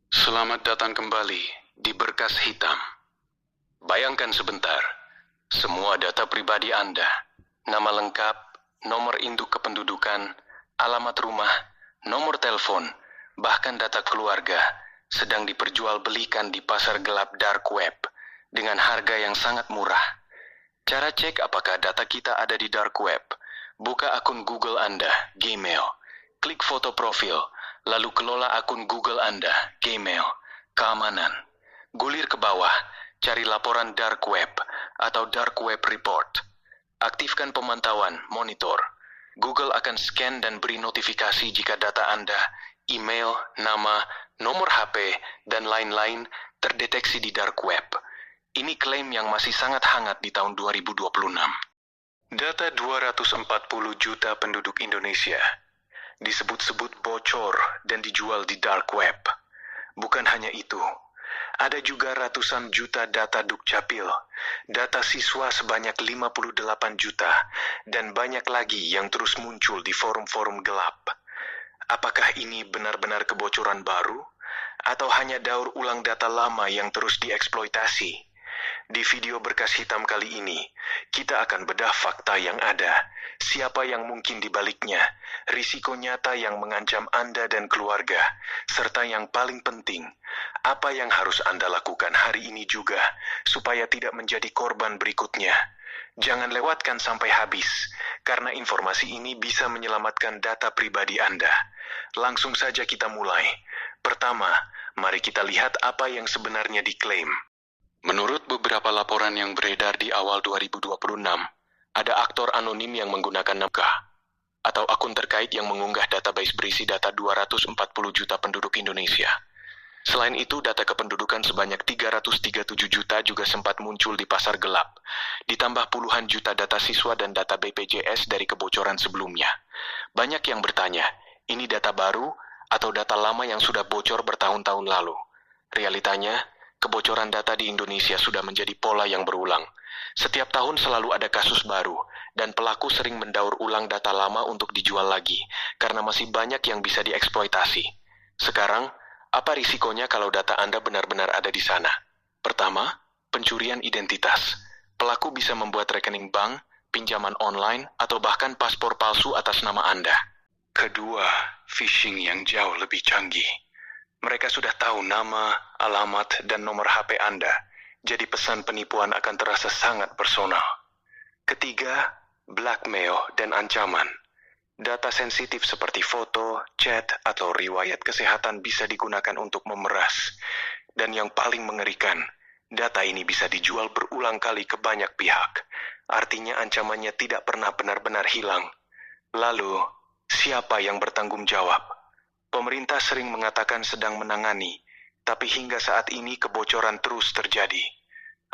Selamat datang kembali di Berkas Hitam. Bayangkan sebentar, semua data pribadi Anda, nama lengkap, nomor induk kependudukan, alamat rumah, nomor telepon, bahkan data keluarga, sedang diperjualbelikan di pasar gelap dark web dengan harga yang sangat murah. Cara cek apakah data kita ada di dark web, buka akun Google Anda, Gmail, klik foto profil, lalu kelola akun Google Anda, Gmail, keamanan. Gulir ke bawah, cari laporan dark web atau dark web report. Aktifkan pemantauan, monitor. Google akan scan dan beri notifikasi jika data Anda, email, nama, nomor HP, dan lain-lain terdeteksi di dark web. Ini klaim yang masih sangat hangat di tahun 2026. Data 240 juta penduduk Indonesia disebut-sebut bocor dan dijual di dark web. Bukan hanya itu, ada juga ratusan juta data Dukcapil, data siswa sebanyak 58 juta, dan banyak lagi yang terus muncul di forum-forum gelap. Apakah ini benar-benar kebocoran baru, atau hanya daur ulang data lama yang terus dieksploitasi? Di video Berkas Hitam kali ini, kita akan bedah fakta yang ada, siapa yang mungkin di baliknya, risiko nyata yang mengancam Anda dan keluarga, serta yang paling penting, apa yang harus Anda lakukan hari ini juga, supaya tidak menjadi korban berikutnya. Jangan lewatkan sampai habis, karena informasi ini bisa menyelamatkan data pribadi Anda. Langsung saja kita mulai. Pertama, mari kita lihat apa yang sebenarnya diklaim. Menurut beberapa laporan yang beredar di awal 2026, ada aktor anonim yang menggunakan nama atau akun terkait yang mengunggah database berisi data 240 juta penduduk Indonesia. Selain itu, data kependudukan sebanyak 337 juta juga sempat muncul di pasar gelap, ditambah puluhan juta data siswa dan data BPJS dari kebocoran sebelumnya. Banyak yang bertanya, ini data baru atau data lama yang sudah bocor bertahun-tahun lalu? Realitanya, kebocoran data di Indonesia sudah menjadi pola yang berulang. Setiap tahun selalu ada kasus baru, dan pelaku sering mendaur ulang data lama untuk dijual lagi, karena masih banyak yang bisa dieksploitasi. Sekarang, apa risikonya kalau data Anda benar-benar ada di sana? Pertama, pencurian identitas. Pelaku bisa membuat rekening bank, pinjaman online, atau bahkan paspor palsu atas nama Anda. Kedua, phishing yang jauh lebih canggih. Mereka sudah tahu nama, alamat, dan nomor HP Anda, jadi pesan penipuan akan terasa sangat personal. Ketiga, blackmail dan ancaman. Data sensitif seperti foto, chat, atau riwayat kesehatan bisa digunakan untuk memeras. Dan yang paling mengerikan, data ini bisa dijual berulang kali ke banyak pihak. Artinya ancamannya tidak pernah benar-benar hilang. Lalu, siapa yang bertanggung jawab? Pemerintah sering mengatakan sedang menangani, tapi hingga saat ini kebocoran terus terjadi.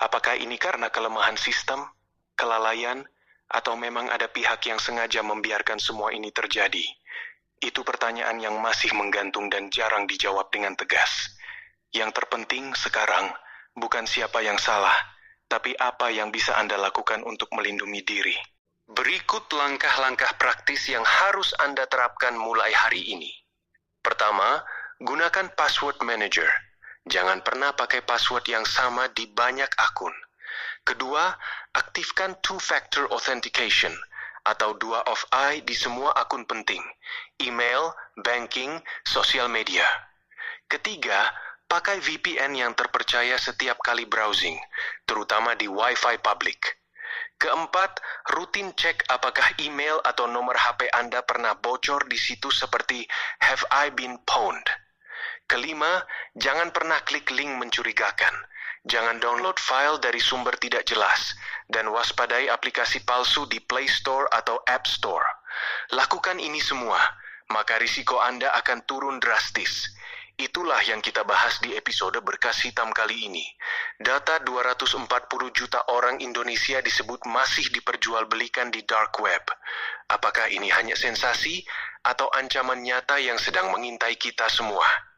Apakah ini karena kelemahan sistem, kelalaian, atau memang ada pihak yang sengaja membiarkan semua ini terjadi? Itu pertanyaan yang masih menggantung dan jarang dijawab dengan tegas. Yang terpenting sekarang bukan siapa yang salah, tapi apa yang bisa Anda lakukan untuk melindungi diri. Berikut langkah-langkah praktis yang harus Anda terapkan mulai hari ini. Pertama, gunakan password manager. Jangan pernah pakai password yang sama di banyak akun. Kedua, aktifkan two-factor authentication atau 2FA di semua akun penting, email, banking, sosial media. Ketiga, pakai VPN yang terpercaya setiap kali browsing, terutama di Wi-Fi public. Keempat, rutin cek apakah email atau nomor HP Anda pernah bocor di situs seperti Have I Been Pwned? Kelima, jangan pernah klik link mencurigakan. Jangan download file dari sumber tidak jelas, dan waspadai aplikasi palsu di Play Store atau App Store. Lakukan ini semua, maka risiko Anda akan turun drastis. Itulah yang kita bahas di episode Berkas Hitam kali ini. Data 240 juta orang Indonesia disebut masih diperjualbelikan di dark web. Apakah ini hanya sensasi atau ancaman nyata yang sedang mengintai kita semua?